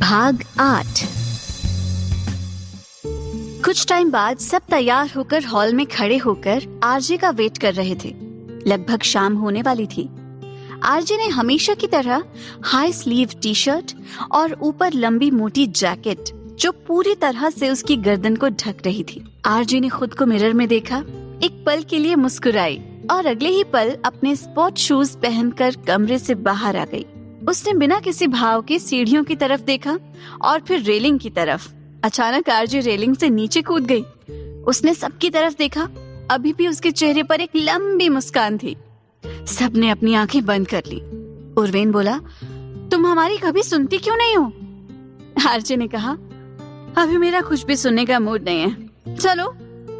भाग 8। कुछ टाइम बाद सब तैयार होकर हॉल में खड़े होकर आरजे का वेट कर रहे थे। लगभग शाम होने वाली थी। आरजे ने हमेशा की तरह हाई स्लीव टी शर्ट और ऊपर लंबी मोटी जैकेट जो पूरी तरह से उसकी गर्दन को ढक रही थी। आरजे ने खुद को मिरर में देखा, एक पल के लिए मुस्कुराई और अगले ही पल अपने स्पोर्ट शूज पहनकर कमरे से बाहर आ गई। उसने बिना किसी भाव के सीढ़ियों की तरफ देखा और फिर रेलिंग की तरफ। अचानक आरजे रेलिंग से नीचे कूद गई। उसने सबकी तरफ देखा, अभी भी उसके चेहरे पर एक लंबी मुस्कान थी। सबने अपनी आंखें बंद कर ली। उर्वेन बोला, तुम हमारी कभी सुनती क्यों नहीं हो? आरजे ने कहा, अभी मेरा कुछ भी सुनने का मूड नहीं है। चलो,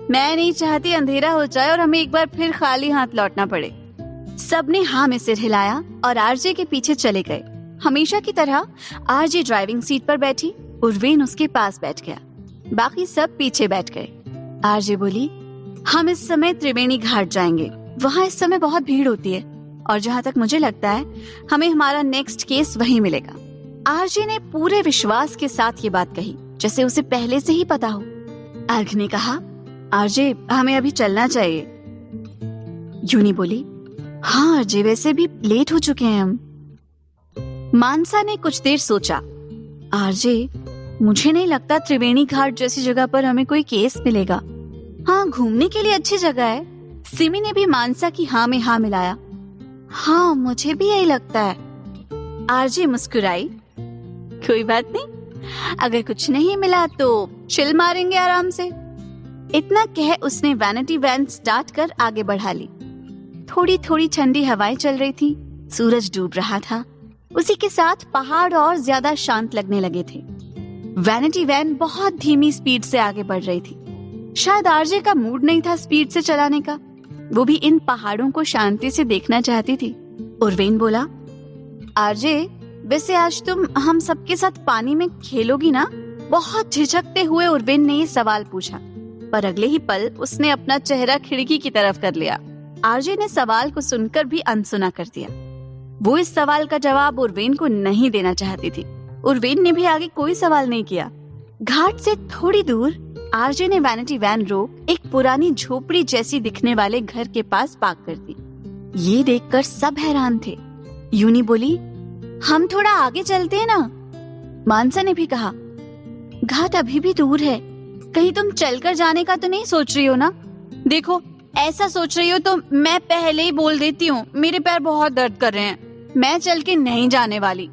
मैं नहीं चाहती अंधेरा हो जाए और हमें एक बार फिर खाली हाथ लौटना पड़े। सबने हाँ में सिर हिलाया और आरजे के पीछे चले गए। हमेशा की तरह आरजे ड्राइविंग सीट पर बैठी, उर्वेन उसके पास बैठ गया। बाकी सब पीछे बैठ गए। आरजे बोली, हम इस समय त्रिवेणी घाट जाएंगे। वहाँ इस समय बहुत भीड़ होती है और जहाँ तक मुझे लगता है हमें हमारा नेक्स्ट केस वहीं मिलेगा। आरजे ने पूरे विश्वास के साथ ये बात कही जैसे उसे पहले से ही पता हो। अर्घ ने कहा, आरजे हमें अभी चलना चाहिए। यूनी बोली, हाँ आरजे, वैसे भी लेट हो चुके हैं हम। मानसा ने कुछ देर सोचा, आरजे मुझे नहीं लगता त्रिवेणी घाट जैसी जगह पर हमें कोई केस मिलेगा। हाँ, घूमने के लिए अच्छी जगह है। सिमी ने भी मानसा की हाँ में हाँ मिलाया। हाँ, मुझे भी यही लगता है। आरजे मुस्कुराई, कोई बात नहीं, अगर कुछ नहीं मिला तो चिल मारेंगे आराम से। इतना कह उसने वैनिटी वैन स्टार्ट कर आगे बढ़ा ली। थोड़ी थोड़ी ठंडी हवाएं चल रही थी, सूरज डूब रहा था। उसी के साथ पहाड़ और ज्यादा शांत लगने लगे थे। वैनिटी वैन बहुत धीमी स्पीड से आगे बढ़ रही थी। शायद आरजे का मूड नहीं था स्पीड से चलाने का। वो भी इन पहाड़ों को शांति से देखना चाहती थी। उर्वेन बोला, आरजे वैसे आज तुम हम सबके साथ पानी में खेलोगी ना? बहुत झिझकते हुए उर्वेन ने ये सवाल पूछा, पर अगले ही पल उसने अपना चेहरा खिड़की की तरफ कर लिया। आरजे ने सवाल को सुनकर भी अनसुना कर दिया। वो इस सवाल का जवाब उर्वेन को नहीं देना चाहती थी। उर्वेन ने भी आगे कोई सवाल नहीं किया। घाट से थोड़ी दूर आरजे ने वैनिटी वैन रोक एक पुरानी झोपड़ी जैसी दिखने वाले घर के पास पार्क कर दी। ये देखकर सब हैरान थे। यूनी बोली, हम थोड़ा आगे चलते हैं ना? मानसा ने भी कहा, घाट अभी भी दूर है, कहीं तुम चलकर जाने का तो नहीं सोच रही हो ना? देखो, ऐसा सोच रही हो तो मैं पहले ही बोल देती हूँ, मेरे पैर बहुत दर्द कर रहे हैं, मैं चल के नहीं जाने वाली।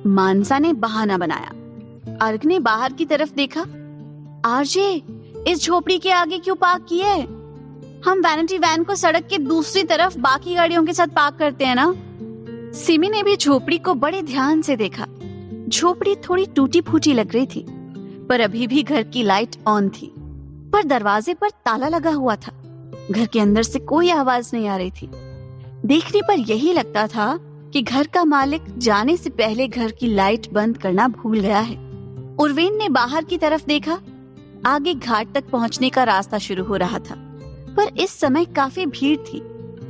मानसा ने बहाना बनाया। अर्घ ने बाहर की तरफ देखा, आरजे इस झोपड़ी के आगे क्यों पार्क किए? हम वैनिटी वैन को सड़क के दूसरी तरफ बाकी गाड़ियों के साथ पार्क करते हैं ना। सिमी ने भी झोपड़ी को बड़े ध्यान से देखा। झोपड़ी थोड़ी टूटी फूटी लग रही थी, पर अभी भी घर की लाइट ऑन थी, पर दरवाजे पर ताला लगा हुआ था। घर के अंदर से कोई आवाज नहीं आ रही थी। देखने पर यही लगता था कि घर का मालिक जाने से पहले घर की लाइट बंद करना भूल गया है। उर्वेन ने बाहर की तरफ देखा। आगे घाट तक पहुंचने का रास्ता शुरू हो रहा था, पर इस समय काफी भीड़ थी।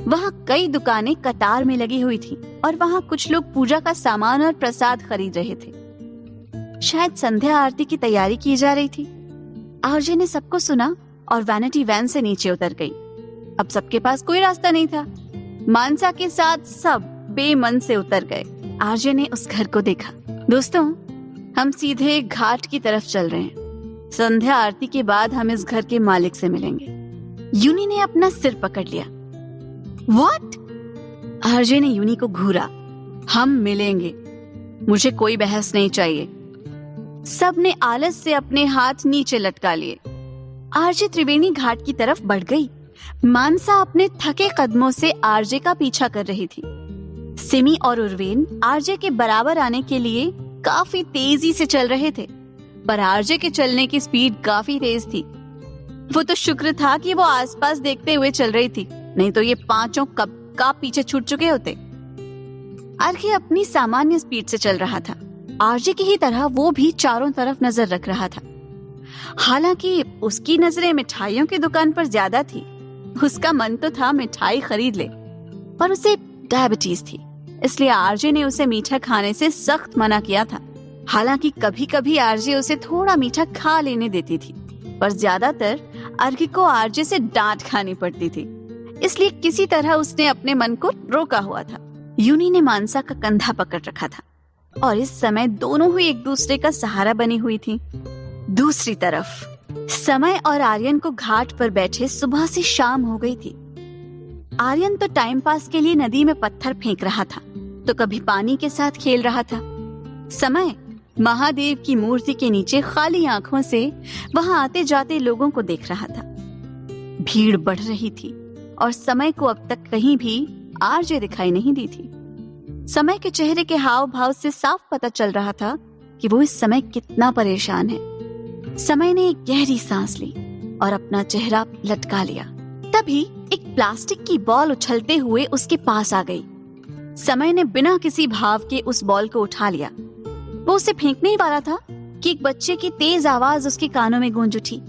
वहाँ कई दुकानें कतार में लगी हुई थी और वहाँ कुछ लोग पूजा का सामान और प्रसाद खरीद रहे थे। शायद संध्या आरती की तैयारी की जा रही थी। आरजे ने सबको सुना और वैनिटी वैन से नीचे उतर गई। अब सबके पास कोई रास्ता नहीं था। मानसा के साथ सब बेमन से उतर गए। आरजे ने उस घर को देखा। दोस्तों, हम सीधे घाट की तरफ चल रहे हैं। संध्या आरती के बाद हम इस घर के मालिक से मिलेंगे। यूनी ने अपना सिर पकड़ लिया। व्हाट? आरजे ने यूनी को घूरा। हम मिलेंगे, मुझे कोई बहस नहीं चाहिए। सब ने आलस से अपने हाथ नीचे लटका लिए। आरजे त्रिवेणी घाट की तरफ बढ़ गई। मानसा अपने थके कदमों से आरजे का पीछा कर रही थी। सिमी और उर्वेन आरजे के बराबर आने के लिए काफी तेजी से चल रहे थे, पर आरजे के चलने की स्पीड काफी तेज थी। वो तो शुक्र था कि वो आसपास देखते हुए चल रही थी, नहीं तो ये पांचों कब का पीछे छूट चुके होते। अर्घे अपनी सामान्य स्पीड से चल रहा था। आरजे की ही तरह वो भी चारों तरफ नजर रख रहा था। हालांकि उसकी नजरें मिठाइयों की दुकान पर ज्यादा थी। उसका मन तो था मिठाई खरीद ले, पर उसे डायबिटीज थी, इसलिए आरजे ने उसे मीठा खाने से सख्त मना किया था। हालांकि कभी कभी आरजे उसे थोड़ा मीठा खा लेने देती थी, पर ज्यादातर अर्घी को आरजे से डांट खानी पड़ती थी। इसलिए किसी तरह उसने अपने मन को रोका हुआ था। यूनी ने मानसा का कंधा पकड़ रखा था और इस समय दोनों ही एक दूसरे का सहारा बनी हुई थी। दूसरी तरफ समय और आर्यन को घाट पर बैठे सुबह से शाम हो गई थी। आर्यन तो टाइम पास के लिए नदी में पत्थर फेंक रहा था, तो कभी पानी के साथ खेल रहा था। समय महादेव की मूर्ति के नीचे खाली आंखों से वहां आते जाते लोगों को देख रहा था। भीड़ बढ़ रही थी और समय को अब तक कहीं भी आरजे दिखाई नहीं दी थी। समय के चेहरे के हाव भाव से साफ पता चल रहा था कि वो इस समय कितना परेशान है। समय ने एक गहरी सांस ली और अपना चेहरा लटका लिया। तभी एक प्लास्टिक की बॉल उछलते हुए उसके पास आ गई। समय ने बिना किसी भाव के उस बॉल को उठा लिया। वो उसे फेंकने ही वाला था कि एक बच्चे की तेज आवाज उसके कानों में गूंज उठी।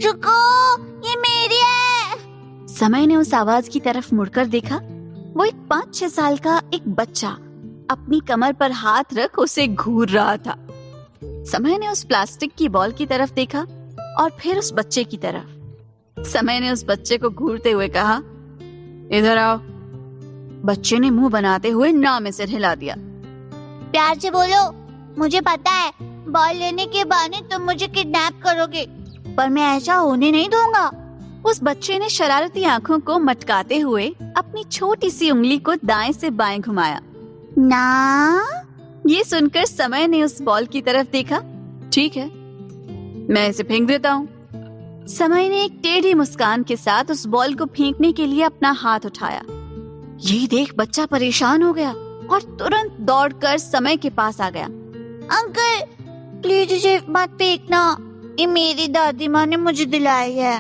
रुको, ये मेरी है। समय ने उस आवाज की तरफ मुड़कर देखा। वो एक 5-6 साल का एक बच्चा अपनी कमर पर हाथ रख उसे घूर रहा था। समय ने उस प्लास्टिक की बॉल की तरफ देखा और फिर उस बच्चे की तरफ। समय ने उस बच्चे को घूरते हुए कहा, इधर आओ। बच्चे ने मुंह बनाते हुए ना में सिर हिला दिया। प्यार से बोलो, मुझे पता है बॉल लेने के बहाने तुम मुझे किडनैप करोगे, पर मैं ऐसा होने नहीं दूंगा। उस बच्चे ने शरारती आंखों को मटकाते हुए अपनी छोटी सी उंगली को दाएं से बाएं घुमाया। ना, ये सुनकर समय ने उस बॉल की तरफ देखा। ठीक है, मैं इसे फेंक देता हूँ। समय ने एक टेढ़ी मुस्कान के साथ उस बॉल को फेंकने के लिए अपना हाथ उठाया। ये देख बच्चा परेशान हो गया और तुरंत दौड़कर समय के पास आ गया। अंकल प्लीज इसे मत फेंकना, ये मेरी दादी माँ ने मुझे दिलाई है।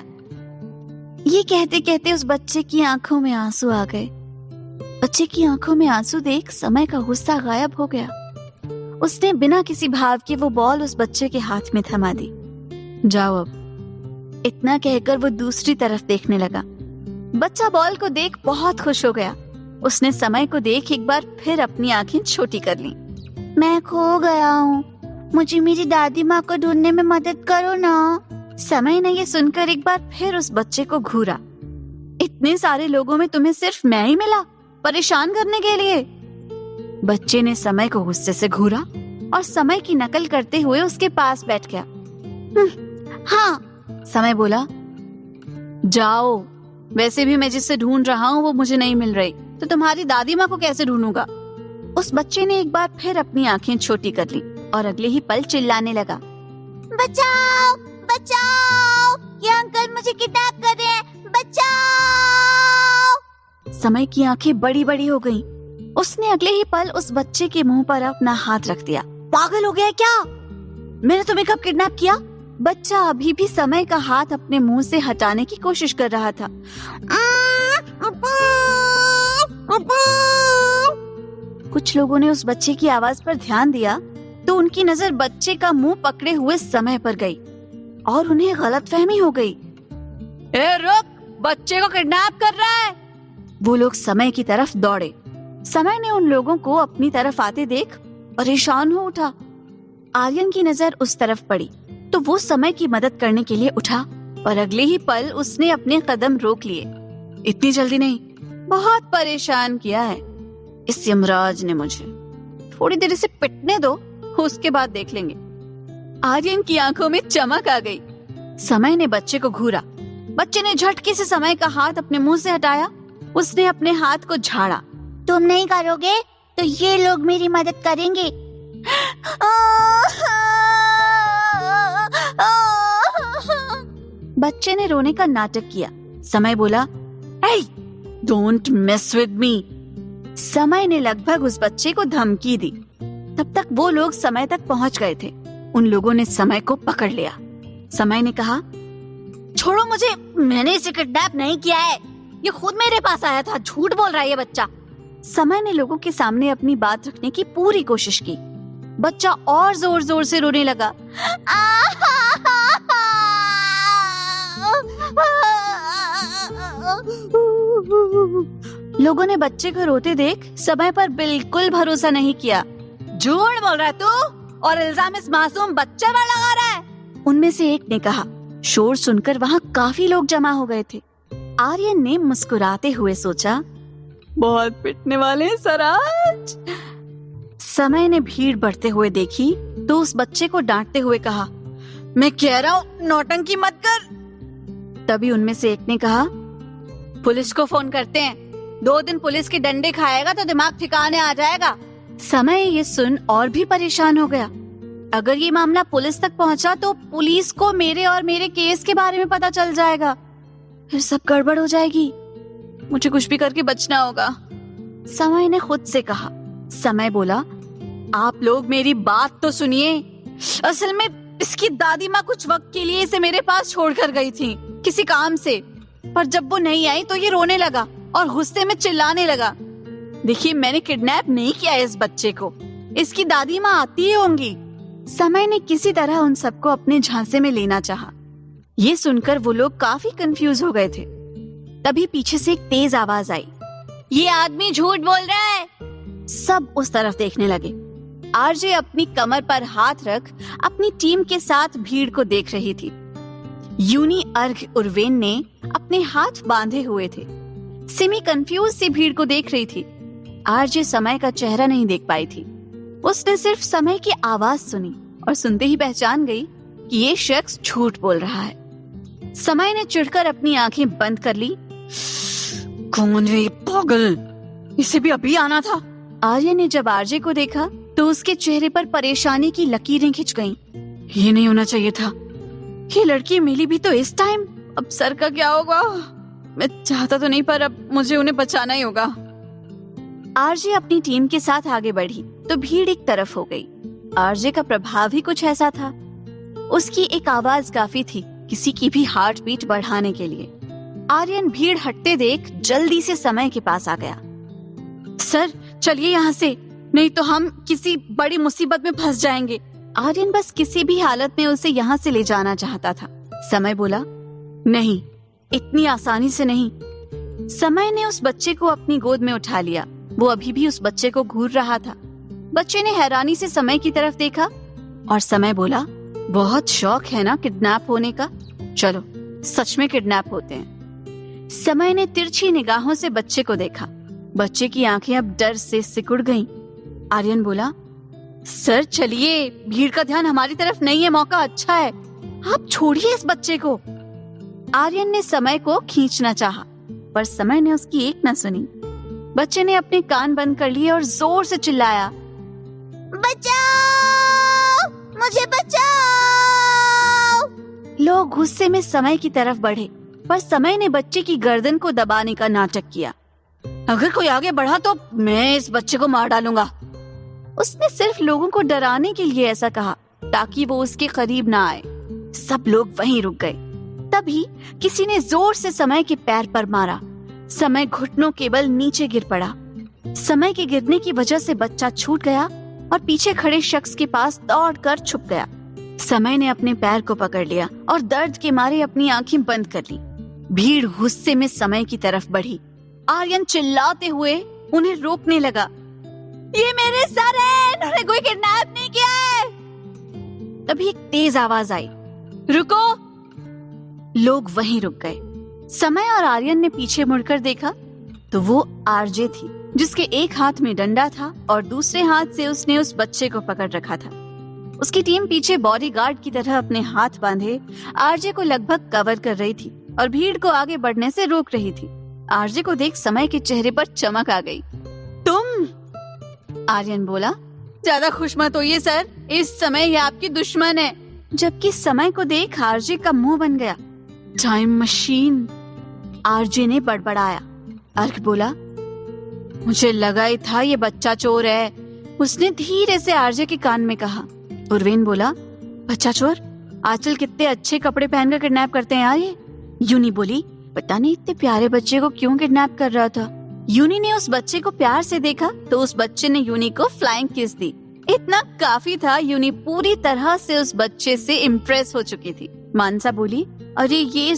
ये कहते कहते उस बच्चे की आंखों में आंसू आ गए। बच्चे की आंखों में आंसू देख समय का गुस्सा गायब हो गया। उसने बिना किसी भाव के वो बॉल उस बच्चे के हाथ में थमा दी। जाओ अब, इतना कहकर वो दूसरी तरफ देखने लगा। बच्चा बॉल को देख बहुत खुश हो गया। उसने समय को देख एक बार फिर अपनी आंखें छोटी कर लीं। मैं खो गया हूँ, मुझे मेरी दादी माँ को ढूंढने में मदद करो ना। समय ने ये सुनकर एक बार फिर उस बच्चे को घूरा। इतने सारे लोगों में तुम्हें सिर्फ मैं ही मिला परेशान करने के लिए? बच्चे ने समय को गुस्से से घूरा और समय की नकल करते हुए उसके पास बैठ गया। हाँ, समय बोला, जाओ। वैसे भी मैं जिसे ढूंढ रहा हूँ वो मुझे नहीं मिल रही, तो तुम्हारी दादी माँ को कैसे ढूंढूंगा? उस बच्चे ने एक बार फिर अपनी आंखें छोटी कर ली और अगले ही पल चिल्लाने लगा, बचाओ बचाओ, ये अंकल मुझे किडनैप कर रहे हैं, बचाओ। समय की आंखें बड़ी बड़ी हो गईं। उसने अगले ही पल उस बच्चे के मुंह पर अपना हाथ रख दिया। पागल हो गया है क्या? मैंने तुम्हें कब किडनैप किया? बच्चा अभी भी समय का हाथ अपने मुंह से हटाने की कोशिश कर रहा था। कुछ लोगों ने उस बच्चे की आवाज पर ध्यान दिया तो उनकी नजर बच्चे का मुंह पकड़े हुए समय पर गई और उन्हें गलतफहमी हो गई। ए रुक, बच्चे को किडनैप कर रहा है। वो लोग समय की तरफ दौड़े। समय ने उन लोगों को अपनी तरफ आते देख परेशान हो उठा। आर्यन की नजर उस तरफ पड़ी तो वो समय की मदद करने के लिए उठा और अगले ही पल उसने अपने कदम रोक लिए। इतनी जल्दी नहीं, बहुत परेशान किया है इस यमराज ने मुझे। थोड़ी देर इसे पिटने दो, उसके बाद देख लेंगे। आर्यन की आंखों में चमक आ गई। समय ने बच्चे को घूरा। बच्चे ने झटके से समय का हाथ अपने मुंह से हटाया। उसने अपने हाथ को झाड़ा। तुम नहीं करोगे तो ये लोग मेरी मदद करेंगे। बच्चे ने रोने का नाटक किया। समय बोला, "Hey, don't mess with me." समय ने लगभग उस बच्चे को धमकी दी। तब तक वो लोग समय तक पहुंच गए थे। उन लोगों ने समय को पकड़ लिया। समय ने कहा, छोड़ो मुझे, मैंने इसे किडनैप नहीं किया है, ये खुद मेरे पास आया था, झूठ बोल रहा है ये बच्चा। समय ने लोगों के सामने अपनी बात रखने की पूरी कोशिश की। बच्चा और जोर जोर से रोने लगा। लोगों ने बच्चे को रोते देख समय पर बिल्कुल भरोसा नहीं किया। झूठ बोल रहा है तू, और इल्जाम इस मासूम बच्चे पर लगा रहा है। उनमें से एक ने कहा। शोर सुनकर वहाँ काफी लोग जमा हो गए थे। आर्यन ने मुस्कुराते हुए सोचा, बहुत पिटने वाले हैं सर आज। समय ने भीड़ बढ़ते हुए देखी तो उस बच्चे को डांटते हुए कहा, मैं कह रहा हूँ नौटंकी मत कर। तभी उनमें से एक ने कहा, पुलिस को फोन करते हैं, 2 दिन पुलिस के डंडे खाएगा तो दिमाग ठिकाने आ जाएगा। समय ये सुन और भी परेशान हो गया। अगर ये मामला पुलिस तक पहुंचा तो पुलिस को मेरे और मेरे केस के बारे में पता चल जाएगा, फिर सब गड़बड़ हो जाएगी। मुझे कुछ भी करके बचना होगा। समय ने खुद से कहा। समय बोला, आप लोग मेरी बात तो सुनिए। असल में इसकी दादी माँ कुछ वक्त के लिए इसे मेरे पास छोड़कर गई थी किसी काम से, पर जब वो नहीं आई तो ये रोने लगा और गुस्से में चिल्लाने लगा। देखिए, मैंने किडनैप नहीं किया इस बच्चे को, इसकी दादी माँ आती ही होंगी। समय ने किसी तरह उन सबको अपने झांसे में लेना चाहा। ये सुनकर वो लोग काफी कंफ्यूज हो गए थे। तभी पीछे से एक तेज आवाज आई, ये आदमी झूठ बोल रहा है। सब उस तरफ देखने लगे। आरजे अपनी कमर पर हाथ रख अपनी टीम के साथ भीड़ को देख रही थी। यूनी, अर्घ, उर्वेन ने अपने हाथ बांधे हुए थे। सिमी कंफ्यूज सी भीड़ को देख रही थी। आरजे समय का चेहरा नहीं देख पाई थी। उसने सिर्फ समय की आवाज सुनी और सुनते ही पहचान गई कि ये शख्स झूठ बोल रहा है। समय ने चिढ़कर अपनी आंखें बंद कर ली। कौन है ये पागल, इसे भी अभी आना था। आर्य ने जब आरजे को देखा तो उसके चेहरे पर परेशानी की लकीरें खिंच गईं। ये नहीं होना चाहिए था। ये लड़की मिली भी तो इस टाइम। अब सर का क्या होगा? मैं चाहता तो नहीं, पर अब मुझे उन्हें बचाना ही होगा। आरजे अपनी टीम के साथ आगे बढ़ी तो भीड़ एक तरफ हो गई। आरजे का प्रभाव ही कुछ ऐसा था। उसकी एक आवाज काफी थी किसी की भी हार्ट बीट बढ़ाने के लिए। आर्यन भीड़ हटते देख जल्दी से समय के पास आ गया। सर चलिए यहाँ से, नहीं तो हम किसी बड़ी मुसीबत में फंस जाएंगे। आर्यन बस किसी भी हालत में उसे यहाँ से ले जाना चाहता था। समय बोला, नहीं, इतनी आसानी से नहीं। समय ने उस बच्चे को अपनी गोद में उठा लिया। वो अभी भी उस बच्चे को घूर रहा था। बच्चे ने हैरानी से समय की तरफ देखा और समय बोला, बहुत शौक है ना किडनैप होने का, चलो सच में किडनैप होते हैं। समय ने तिरछी निगाहों से बच्चे को देखा। बच्चे की आंखें अब डर से सिकुड़ गईं। आर्यन बोला, सर चलिए, भीड़ का ध्यान हमारी तरफ नहीं है, मौका अच्छा है, आप छोड़िए इस बच्चे को। आर्यन ने समय को खींचना चाहा, पर समय ने उसकी एक न सुनी। बच्चे ने अपने कान बंद कर लिए और जोर से चिल्लाया, बचाओ, मुझे बचाओ। लोग गुस्से में समय की तरफ बढ़े, पर समय ने बच्चे की गर्दन को दबाने का नाटक किया। अगर कोई आगे बढ़ा तो मैं इस बच्चे को मार डालूंगा। उसने सिर्फ लोगों को डराने के लिए ऐसा कहा ताकि वो उसके करीब ना आए। सब लोग वहीं रुक गए। तभी किसी ने जोर से समय के पैर पर मारा। समय घुटनों के बल नीचे गिर पड़ा। समय के गिरने की वजह से बच्चा छूट गया और पीछे खड़े शख्स के पास दौड़कर छुप गया। समय ने अपने पैर को पकड़ लिया और दर्द के मारे अपनी आंखें बंद कर ली। भीड़ गुस्से में समय की तरफ बढ़ी। आर्यन चिल्लाते हुए उन्हें रोकने लगा, ये मेरे सर है, इन्होंने कोई किडनैप नहीं किया है। तभी एक तेज आवाज आई, रुको। लोग वहीं रुक गए। समय और आर्यन ने पीछे मुड़कर देखा तो वो आरजे थी, जिसके एक हाथ में डंडा था और दूसरे हाथ से उसने उस बच्चे को पकड़ रखा था। उसकी टीम पीछे बॉडीगार्ड की तरह अपने हाथ बांधे आरजे को लगभग कवर कर रही थी और भीड़ को आगे बढ़ने से रोक रही थी। आरजे को देख समय के चेहरे पर चमक आ गई। तुम? आर्यन बोला, ज्यादा खुश मत होइए सर, इस समय ये आपकी दुश्मन है। जबकि समय को देख आरजे का मुंह बन गया। टाइम मशीन, आरजे ने बड़बड़ाया। अर्क बोला, मुझे लगा ही था ये बच्चा चोर है। उसने धीरे से आरजे के कान में कहा। उर्वेन बोला, बच्चा चोर? आजकल कितने अच्छे कपड़े पहनकर किडनैप करते हैं यार ये। यूनी बोली, पता नहीं इतने प्यारे बच्चे को क्यों किडनैप कर रहा था। यूनी ने उस बच्चे को प्यार से देखा तो उस बच्चे ने यूनी को फ्लाइंग किस दी। इतना काफी था। यूनी पूरी तरह से उस बच्चे से इम्प्रेस हो चुकी थी। मानसा बोली, अरे ये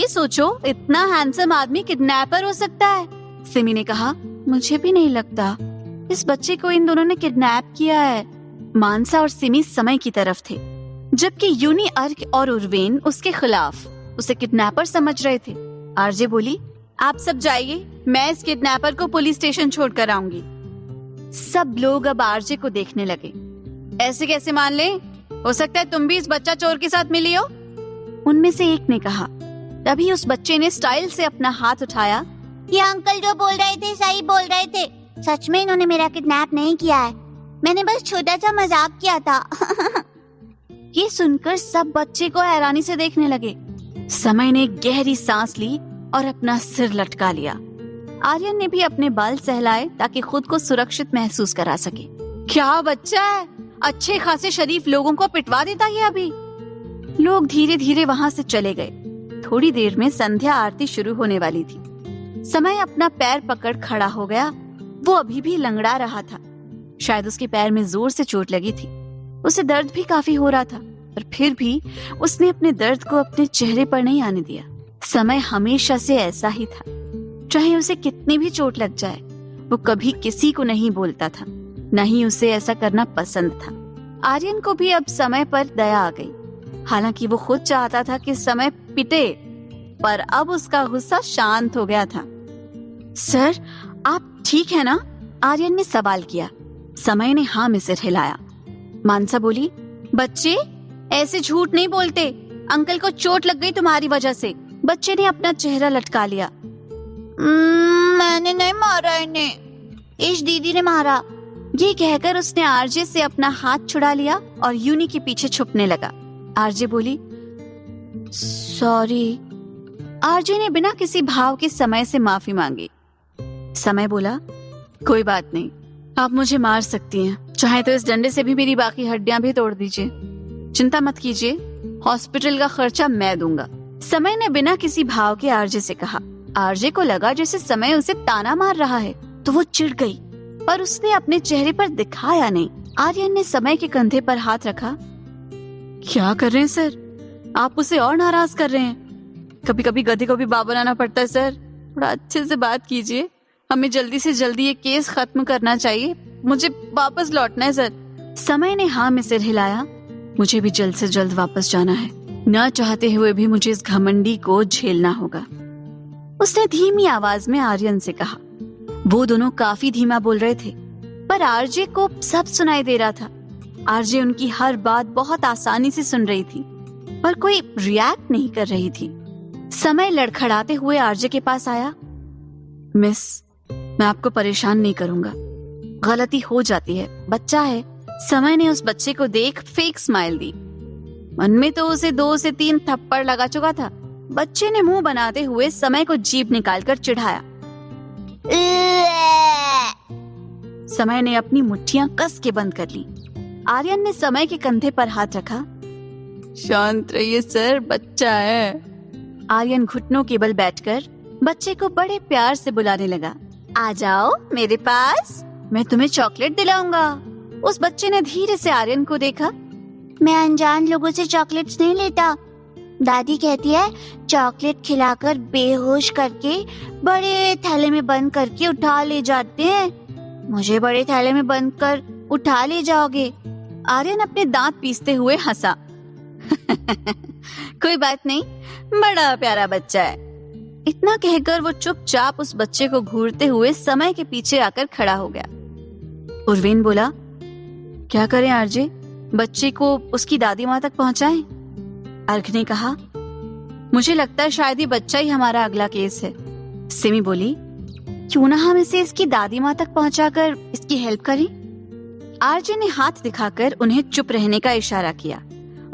सोचो, इतना हैंडसम आदमी किडनैपर हो सकता है। सिमी ने कहा, मुझे भी नहीं लगता, इस बच्चे को इन दोनों ने किडनैप किया है। मानसा और सिमी समय की तरफ थे, जबकि यूनी, अर्क और उर्वेन उसके खिलाफ उसे किडनैपर समझ रहे थे। आरजे बोली, आप सब जाइए, मैं इस किडनैपर को पुलिस स्टेशन छोड़कर आऊंगी। सब लोग अब आरजे को देखने लगे। ऐसे कैसे मान ले? हो सकता है तुम भी इस बच्चा चोर के साथ मिली हो, उनमें से एक ने कहा। तभी उस बच्चे ने स्टाइल से अपना हाथ उठाया। ये अंकल जो बोल रहे थे सही बोल रहे थे, सच में इन्होंने मेरा किडनैप नहीं किया है, मैंने बस छोटा सा मजाक किया था। ये सुनकर सब बच्चे को हैरानी से देखने लगे। समय ने गहरी सांस ली और अपना सिर लटका लिया। आर्यन ने भी अपने बाल सहलाए ताकि खुद को सुरक्षित महसूस करा सके। क्या बच्चा है, अच्छे खासे शरीफ लोगों को पिटवा देता ये अभी। लोग धीरे धीरे वहां से चले गए। थोड़ी देर में संध्या आरती शुरू होने वाली थी। समय अपना पैर पकड़ खड़ा हो गया। वो अभी भी लंगड़ा रहा था। शायद उसके पैर में जोर से चोट लगी थी। उसे दर्द भी काफी हो रहा था, पर फिर भी उसने अपने दर्द को अपने चेहरे पर नहीं आने दिया। समय हमेशा से ऐसा ही था, चाहे उसे कितनी भी चोट लग जाए, वो कभी किसी को नहीं बोलता था, न ही उसे ऐसा करना पसंद था। आर्यन को भी अब समय पर दया आ गई। हालांकि वो खुद चाहता था कि समय पिटे, पर अब उसका गुस्सा शांत हो गया था। सर, आप ठीक है ना? आर्यन ने सवाल किया। समय ने हाँ में सिर हिलाया। मानसा बोली, बच्चे ऐसे झूठ नहीं बोलते, अंकल को चोट लग गई तुम्हारी वजह से। बच्चे ने अपना चेहरा लटका लिया। मैंने नहीं मारा इन्हें, इस दीदी ने मारा। ये कहकर उसने आरजे से अपना हाथ छुड़ा लिया और यूनी के पीछे छुपने लगा। आरजे बोली, सॉरी। आरजे ने बिना किसी भाव के समय से माफी मांगी। समय बोला, कोई बात नहीं, आप मुझे मार सकती हैं, चाहे तो इस डंडे से भी मेरी बाकी हड्डियां भी तोड़ दीजिए। चिंता मत कीजिए, हॉस्पिटल का खर्चा मैं दूंगा। समय ने बिना किसी भाव के आरजे से कहा। आरजे को लगा जैसे समय उसे ताना मार रहा है, तो वो चिढ़ गई, पर उसने अपने चेहरे पर दिखाया नहीं। आर्यन ने समय के कंधे पर हाथ रखा। क्या कर रहे हैं सर? आप उसे और नाराज कर रहे हैं। कभी कभी गधे को भी बाप बनाना पड़ता है सर। थोड़ा अच्छे से बात कीजिए, हमें जल्दी से जल्दी ये केस खत्म करना चाहिए, मुझे वापस लौटना है सर। समय ने हाँ में सिर हिलाया। मुझे भी जल्द से जल्द वापस जाना है, न चाहते हुए भी मुझे इस घमंडी को झेलना होगा, उसने धीमी आवाज में आर्यन से कहा। वो दोनों काफी धीमा बोल रहे थे, पर आरजे को सब सुनाई दे रहा था। आरजे उनकी हर बात बहुत आसानी से सुन रही थी, पर कोई रिएक्ट नहीं कर रही थी। समय लड़खड़ाते हुए आरजे के पास आया। मिस, मैं आपको परेशान नहीं करूंगा, गलती हो जाती है, बच्चा है। समय ने उस बच्चे को देख फेक स्माइल दी। मन में तो उसे 2 से 3 थप्पड़ लगा चुका था। बच्चे ने मुंह बनाते हुए समय को जीभ निकालकर चिढ़ाया। समय ने अपनी मुट्ठियां कस के बंद कर ली। आर्यन ने समय के कंधे पर हाथ रखा। शांत रहिए सर, बच्चा है। आर्यन घुटनों के बल बैठकर बच्चे को बड़े प्यार से बुलाने लगा। आ जाओ मेरे पास, मैं तुम्हें चॉकलेट दिलाऊंगा। उस बच्चे ने धीरे से आर्यन को देखा। मैं अनजान लोगों से चॉकलेट्स नहीं लेता। दादी कहती है चॉकलेट खिलाकर बेहोश करके बड़े थैले में बंद करके उठा ले जाते हैं। मुझे बड़े थैले में बंद कर उठा ले जाओगे? आर्यन अपने दांत पीसते हुए हंसा। कोई बात नहीं, बड़ा प्यारा बच्चा है। इतना कहकर वो चुपचाप उस बच्चे को घूरते हुए समय के पीछे आकर खड़ा हो गया। उर्वेन बोला, क्या करें आरजे, बच्चे को उसकी दादी माँ तक पहुंचाएं? अर्घ ने कहा, मुझे लगता है शायद ये बच्चा ही हमारा अगला केस है। सिमी बोली, क्यों ना हम इसे इसकी दादी माँ तक पहुंचाकर इसकी हेल्प करें? आरजे ने हाथ दिखाकर उन्हें चुप रहने का इशारा किया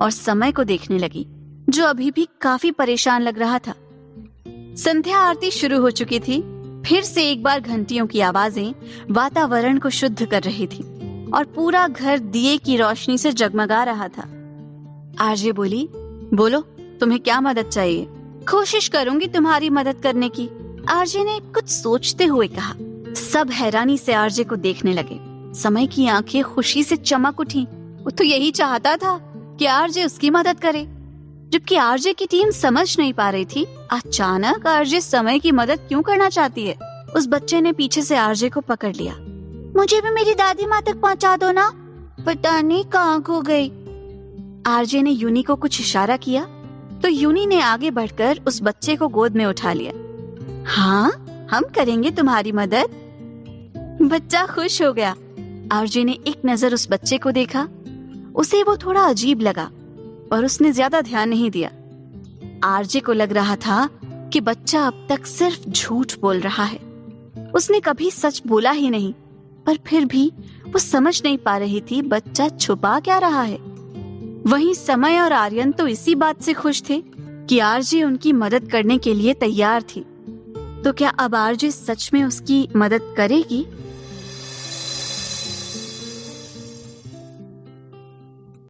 और समय को देखने लगी, जो अभी भी काफी परेशान लग रहा था। संध्या आरती शुरू हो चुकी थी। फिर से एक बार घंटियों की आवाजें वातावरण को शुद्ध कर रही थी और पूरा घर दिए की रोशनी से जगमगा रहा था। आरजे बोली, बोलो तुम्हें क्या मदद चाहिए? कोशिश करूंगी तुम्हारी मदद करने की, आरजे ने कुछ सोचते हुए कहा। सब हैरानी से आरजे को देखने लगे। समय की आंखें खुशी से चमक उठी। वो तो यही चाहता था कि आरजे उसकी मदद करे, जबकि आरजे की टीम समझ नहीं पा रही थी अचानक आरजे समय की मदद क्यों करना चाहती है। उस बच्चे ने पीछे से आरजे को पकड़ लिया। मुझे भी मेरी दादी माँ तक पहुँचा दो ना, पता नहीं कहाँ खो गई। आरजे ने यूनी को कुछ इशारा किया तो यूनी ने आगे बढ़कर उस बच्चे को गोद में उठा लिया। हाँ, हम करेंगे तुम्हारी मदद। बच्चा खुश हो गया। आरजे ने एक नजर उस बच्चे को देखा। उसे वो थोड़ा अजीब लगा और उसने ज्यादा ध्यान नहीं दिया। आरजे को लग रहा था कि बच्चा अब तक सिर्फ झूठ बोल रहा है। उसने कभी सच बोला ही नहीं, पर फिर भी वो समझ नहीं पा रही थी बच्चा छुपा क्या रहा है। वहीं समय और आर्यन तो इसी बात से खुश थे कि आरजे उनकी मदद करने के लिए तैयार थी। तो क्या अब आरजे सच में उसकी मदद करेगी